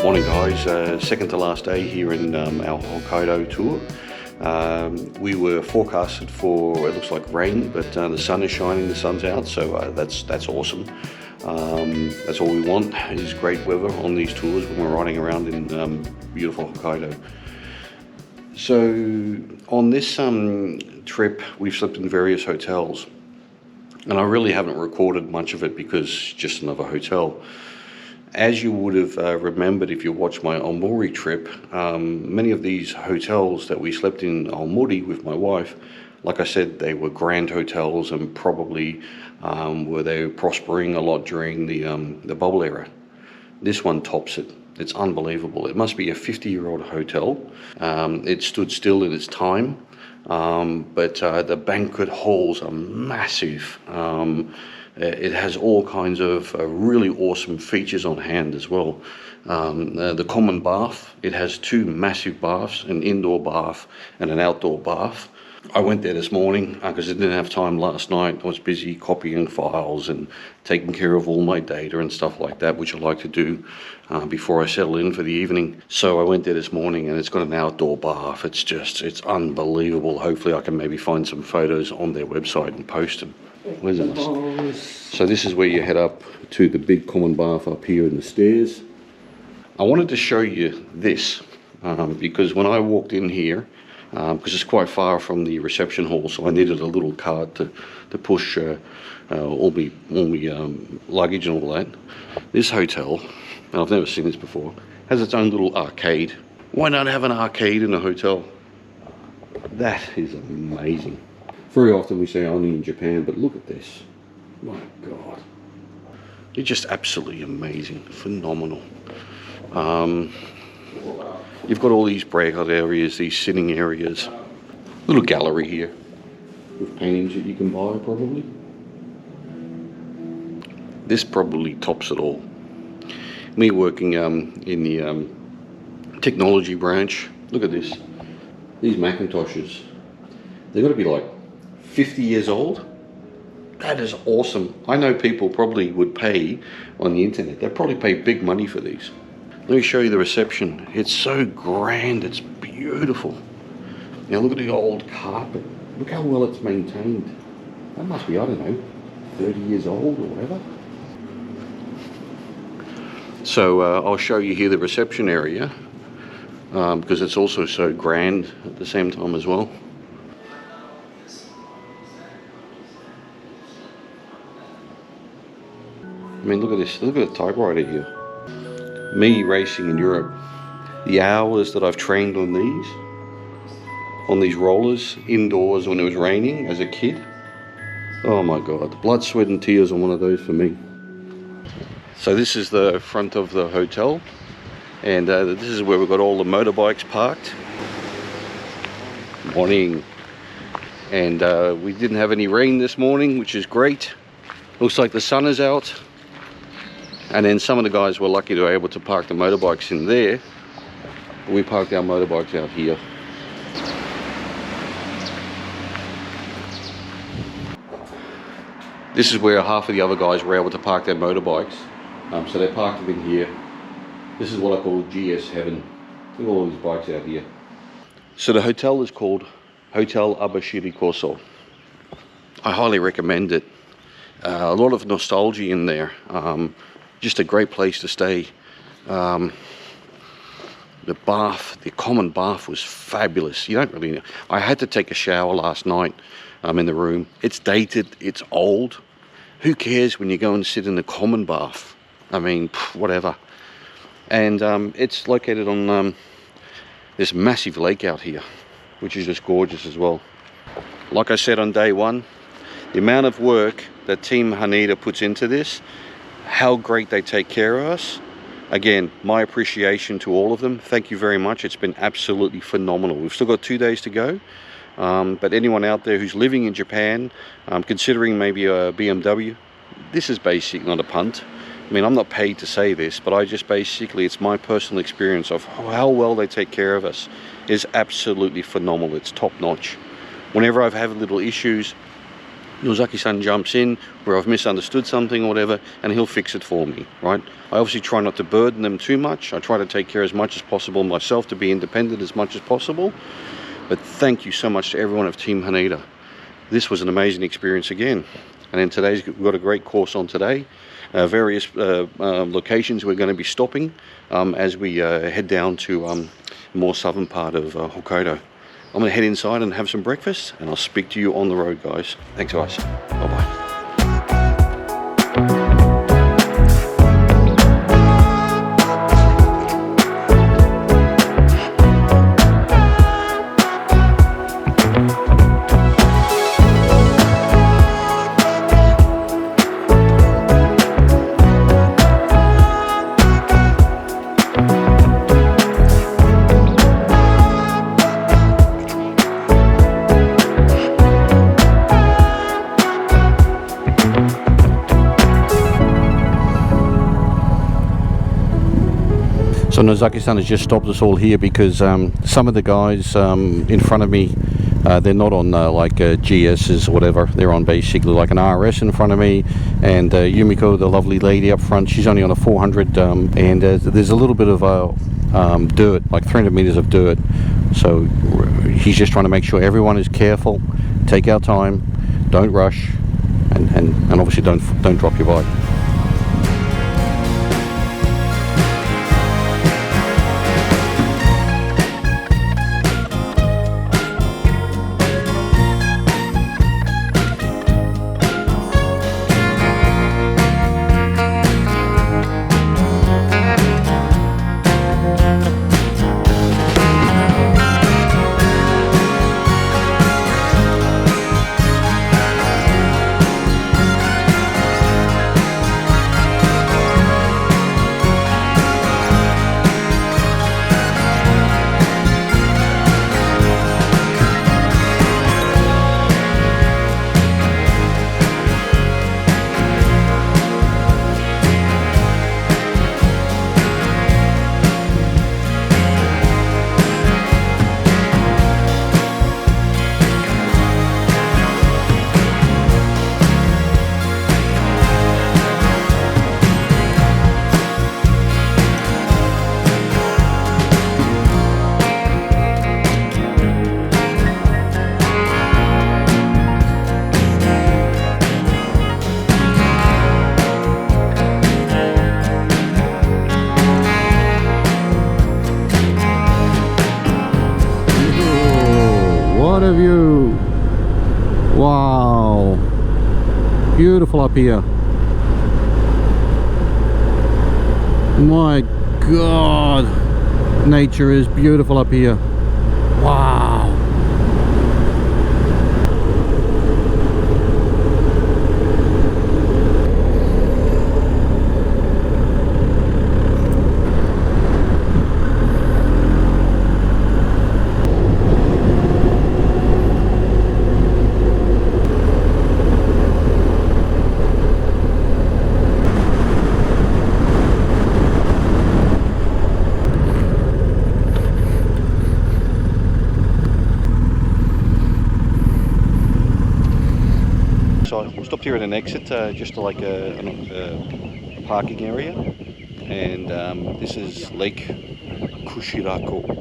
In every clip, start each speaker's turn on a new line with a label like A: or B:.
A: Morning guys, second to last day here in our Hokkaido tour. We were forecasted for, it looks like rain, but the sun is shining, the sun's out, so that's awesome. That's all we want, is great weather on these tours when we're riding around in beautiful Hokkaido. So on this trip we've slept in various hotels, and I really haven't recorded much of it because it's just another hotel. As you would have remembered if you watched my Aomori trip, many of these hotels that we slept in Aomori with my wife, like I said, they were grand hotels and probably were they prospering a lot during the bubble era. This one tops it. It's unbelievable. It must be a 50-year-old hotel. It stood still in its time, but the banquet halls are massive. It has all kinds of really awesome features on hand as well. The common bath, it has two massive baths, an indoor bath and an outdoor bath. I went there this morning because I didn't have time last night. I was busy copying files and taking care of all my data and stuff like that, which I like to do before I settle in for the evening. So I went there this morning and it's got an outdoor bath. It's unbelievable. Hopefully I can maybe find some photos on their website and post them. Where's it? So this is where you head up to the big common bath up here in the stairs. I wanted to show you this because when I walked in here, because it's quite far from the reception hall, so I needed a little cart to push all my luggage and all that. This hotel, and I've never seen this before, has its own little arcade. Why not have an arcade in a hotel? That is amazing. Very often we say only in Japan, but look at this. My God. It's just absolutely amazing, phenomenal. You've got all these breakout areas, these sitting areas. Little gallery here with paintings that you can buy probably. This probably tops it all. Me working in the technology branch. Look at this. These Macintoshes. They've got to be like 50 years old. That is awesome. I know people probably would pay on the internet. They'd probably pay big money for these. Let me show you the reception. It's so grand. It's beautiful. Now look at the old carpet. Look how well it's maintained. That must be, I don't know, 30 years old or whatever. So I'll show you here the reception area because it's also so grand at the same time as well. I mean, look at this. Look at the typewriter here. Me racing in Europe, the hours that I've trained on these rollers indoors when it was raining as a kid. Oh my God, blood, sweat and tears on one of those for me. So this is the front of the hotel, and this is where we've got all the motorbikes parked. Morning. And we didn't have any rain this morning, which is great. Looks like the sun is out. And then some of the guys were lucky to be able to park the motorbikes in there. We parked our motorbikes out here. This is where half of the other guys were able to park their motorbikes. So they parked them in here. This is what I call GS heaven. Look at all these bikes out here. So the hotel is called Hotel Abashiri Koso. I highly recommend it. A lot of nostalgia in there. Just a great place to stay. The bath, the common bath was fabulous. You don't really know. I had to take a shower last night in the room. It's dated, it's old. Who cares when you go and sit in the common bath? I mean, whatever. And it's located on this massive lake out here, which is just gorgeous as well. Like I said on day one, the amount of work that Team Haneda puts into this, how great they take care of us. Again, my appreciation to all of them. Thank you very much. It's been absolutely phenomenal. We've still got 2 days to go. But anyone out there who's living in Japan, considering maybe a BMW, this is basically not a punt. I mean, I'm not paid to say this, but I just basically, it's my personal experience of how well they take care of us. is absolutely phenomenal. It's top notch. Whenever I've had little issues, Nozaki-san jumps in where I've misunderstood something or whatever, and he'll fix it for me, right? I obviously try not to burden them too much. I try to take care as much as possible myself, to be independent as much as possible. But thank you so much to everyone of Team Haneda. This was an amazing experience again. And then we've got a great course on today. Various locations we're going to be stopping as we head down to more southern part of Hokkaido. I'm going to head inside and have some breakfast, and I'll speak to you on the road, guys. Thanks, guys. Bye-bye. So Nozaki-san has just stopped us all here because some of the guys in front of me, they're not on like GS's or whatever. They're on basically like an RS in front of me, and Yumiko, the lovely lady up front, she's only on a 400, and there's a little bit of dirt, like 300 meters of dirt. So he's just trying to make sure everyone is careful, take our time, don't rush, and obviously don't drop your bike. What a view! Wow! Beautiful up here. My God! Nature is beautiful up here. Wow! So we stopped here at an exit, just to like a parking area, and this is Lake Kushirako.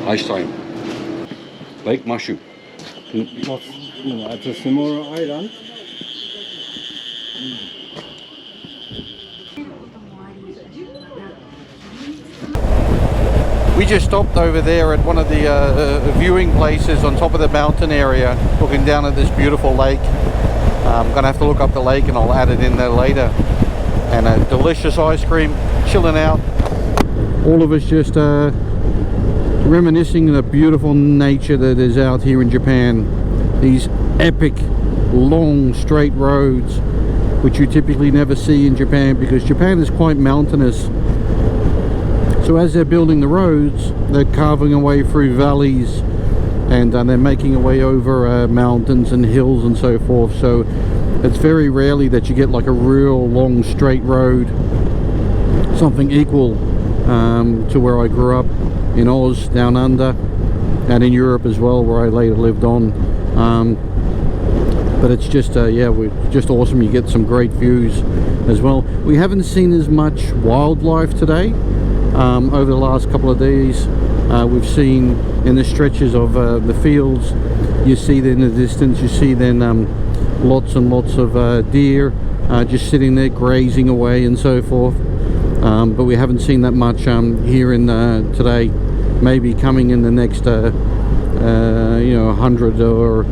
A: Nice time. Lake Mashu.
B: It's a small island.
C: We just stopped over there at one of the viewing places on top of the mountain area, looking down at this beautiful lake. I'm gonna have to look up the lake and I'll add it in there later. And a delicious ice cream, chilling out. All of us just reminiscing the beautiful nature that is out here in Japan. These epic, long, straight roads, which you typically never see in Japan because Japan is quite mountainous. So as they're building the roads, they're carving away through valleys and they're making a way over mountains and hills and so forth. So it's very rarely that you get like a real long straight road, something equal to where I grew up in Oz down under and in Europe as well, where I later lived on. But it's just yeah, we're just awesome. You get some great views as well. We haven't seen as much wildlife today. Over the last couple of days, we've seen in the stretches of the fields, you see in the distance, you see then lots and lots of deer just sitting there grazing away and so forth. But we haven't seen that much here in today. Maybe coming in the next you know, 100 or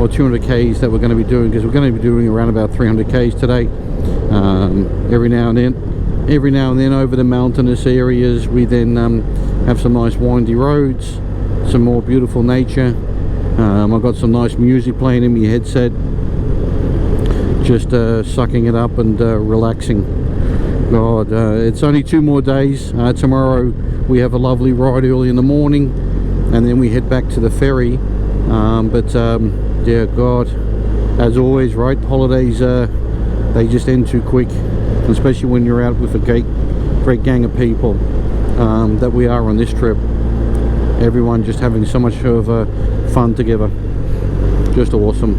C: 200 Ks that we're going to be doing, because we're going to be doing around about 300 Ks today. Every now and then over the mountainous areas, we then have some nice windy roads, some more beautiful nature. I've got some nice music playing in my headset, just sucking it up and relaxing. God, it's only 2 more days. Tomorrow we have a lovely ride early in the morning and then we head back to the ferry. Yeah, God, as always, right, holidays, they just end too quick, especially when you're out with a great gang of people that we are on this trip. Everyone just having so much of fun together. Just awesome.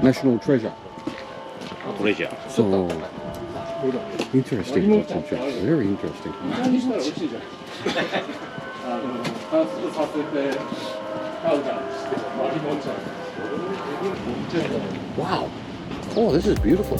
C: National treasure. So interesting. Very interesting. Wow. Oh, this is beautiful.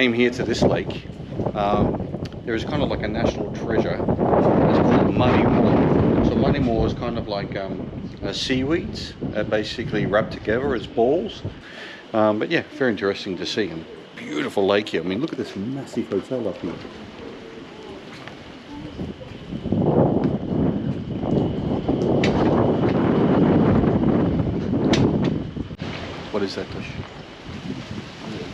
A: came here to this lake, there is kind of like a national treasure. It's called money more. So money more is kind of like seaweeds, basically wrapped together as balls. But yeah, very interesting to see. And beautiful lake here. I mean, look at this massive hotel up here. What is that, Tosh?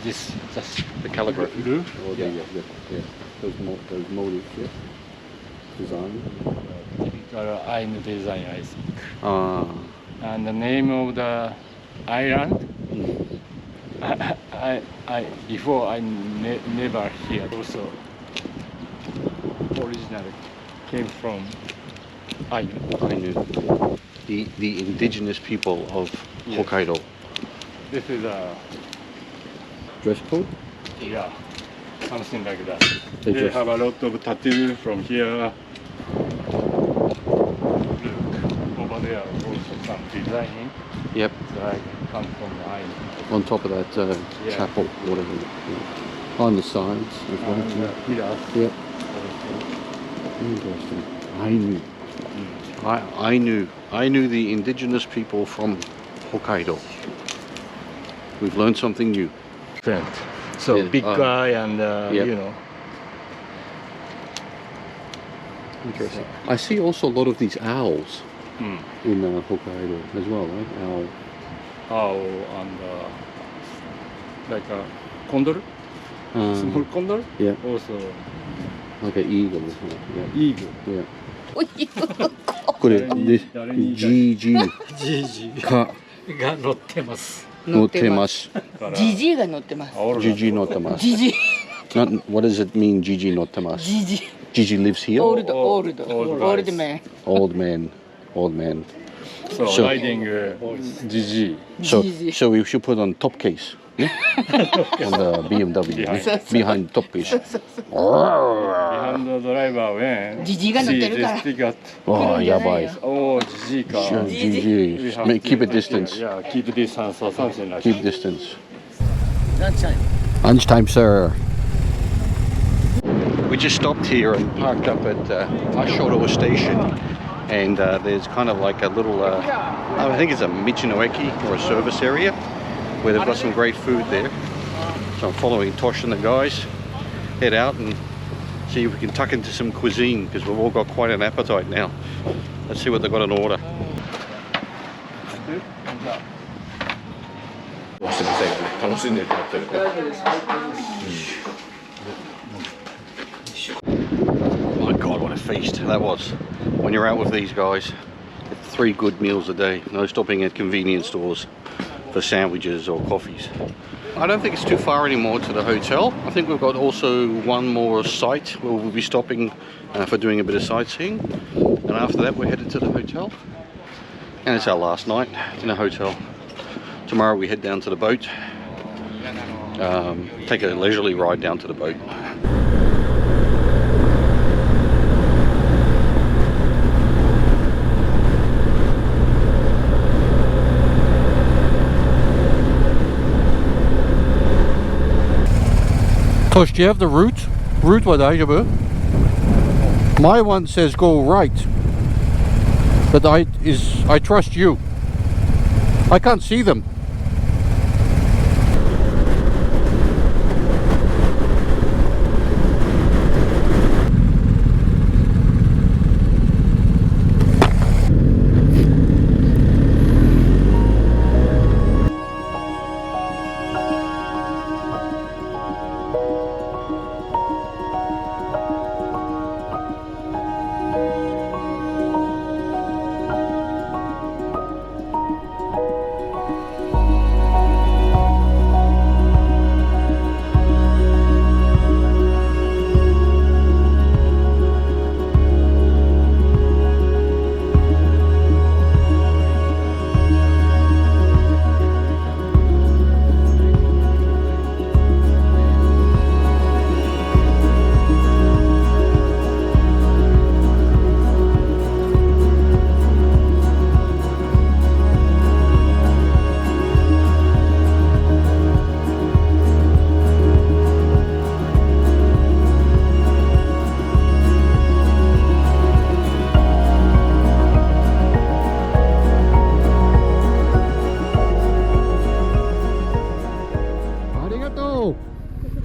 B: This just
A: The calligraphy?
B: blue.
A: Oh, yeah. Those motifs, yeah. Design.
B: Typical Ainu design, I think.
A: Ah.
B: And the name of the island, I before I never hear. Also, originally came from Ainu.
A: Ainu. The indigenous people of Hokkaido.
B: This is a
A: Dress code?
B: yeah, something like that.
A: They
B: They
A: just-
B: have a lot of tattoo from here. Look over there, also some designing.
A: Yep.
B: Like come from the Ainu.
A: On top of that
B: Yeah.
A: chapel, whatever. Yeah. On the sides as well.
B: And pillars.
A: Yep.
B: Also.
A: Interesting. I knew the indigenous people from Hokkaido. We've learned something new.
B: Different. So
A: Yeah,
B: big guy and
A: yep.
B: you know.
A: Interesting. I see also a lot of these owls
B: Mm.
A: in Hokkaido as well, right? Owl.
B: Owl and like a condor, small condor.
A: Yeah,
B: Also
A: like an eagle. Isn't it? Yeah.
B: eagle.
A: Yeah. これで GG か
B: が乗ってます。
A: 乗ってます。
D: ジジイが乗ってます。
A: GG 乗ってます。
D: ジジイ、
A: What does it mean GG 乗ってます？
D: ジジイ、
A: GG lives here?
D: オールド、オールド、
B: Old
D: オールドメン。
A: Old man. Old man.
B: So
A: So-
B: riding GG.
A: So,
D: GG.
A: so we should put on top case. Yeah? On the BMW.
B: Behind.
A: Behind top case.
B: Behind the driver when
D: ジジイが乗ってるから。
B: see this ticket.
A: ああ、やばい。
B: Oh, GG か。
A: GG.
B: We have
A: Keep
B: to-
A: a distance.
B: Yeah, keep distance or something like
A: Keep
B: that.
A: distance.
D: ランチタイム。
A: Lunchtime, sir. We just stopped here and parked up at Hokkaido station, and there's kind of like a little, I think it's a Michinoeki or a service area where they've got some great food there. So I'm following Tosh and the guys, head out and see if we can tuck into some cuisine because we've all got quite an appetite now. Let's see what they've got on order. My God, what a feast that was. When you're out with these guys, 3 good meals a day, no stopping at convenience stores for sandwiches or coffees. I don't think it's too far anymore to the hotel. I think we've got also one more site where we'll be stopping for doing a bit of sightseeing. And after that we're headed to the hotel. And it's our last night in a hotel. Tomorrow we head down to the boat. Take a leisurely ride down to the boat. Tosh, do you have the route? Route what I My one says go right. But I trust you. I can't see them.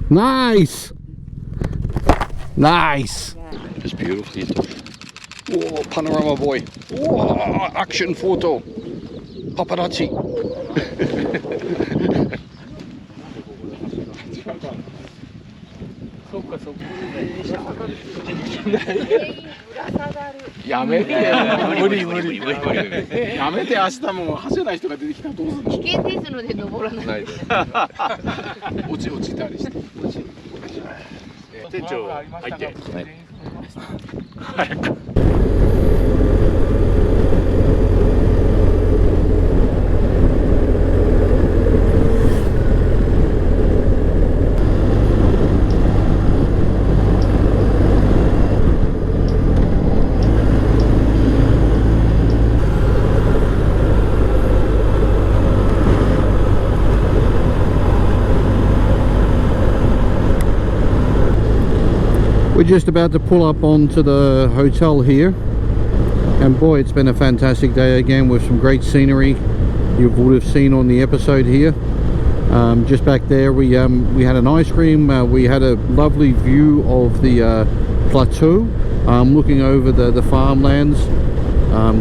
C: Nice! Nice!
A: It's beautiful. Oh, panorama boy. Oh, action photo. Paparazzi.
B: そっかそっか。やめて。無理無理。やめて、明日も走れない人が出てきたらどうするの。
D: 危険ですので登らないで。
B: 落ちたりして。店長入って。早く。
C: We're just about to pull up onto the hotel here, and boy, it's been a fantastic day again with some great scenery you would have seen on the episode here. Just back there we had an ice cream, we had a lovely view of the plateau, looking over the farmlands.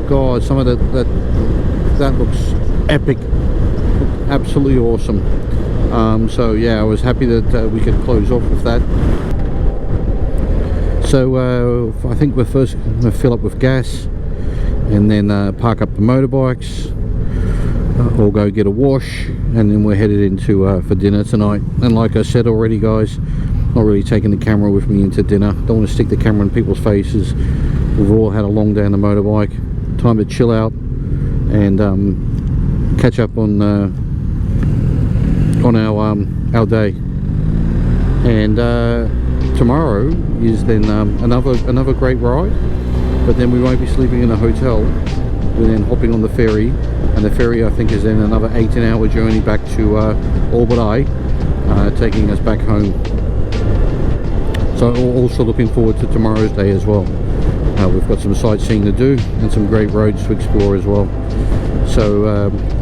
C: God, some of that looks epic, absolutely awesome. So yeah, I was happy that we could close off with that. So I think we're first going to fill up with gas and then park up the motorbikes, or go get a wash, and then we're headed into for dinner tonight. And like I said already, guys, not really taking the camera with me into dinner. Don't want to stick the camera in people's faces. We've all had a long day on the motorbike. Time to chill out and catch up on our day. And tomorrow is then another great ride, but then we won't be sleeping in a hotel. We're then hopping on the ferry, and the ferry I think is then another 18-hour journey back to Albany, taking us back home. So also looking forward to tomorrow's day as well. We've got some sightseeing to do and some great roads to explore as well. So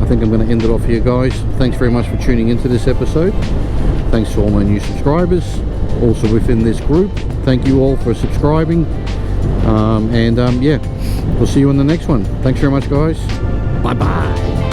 C: I think I'm going to end it off here, guys. Thanks very much for tuning into this episode. Thanks to all my new subscribers also within this group. Thank you all for subscribing, and yeah, we'll see you in the next one. Thanks very much, guys. Bye bye.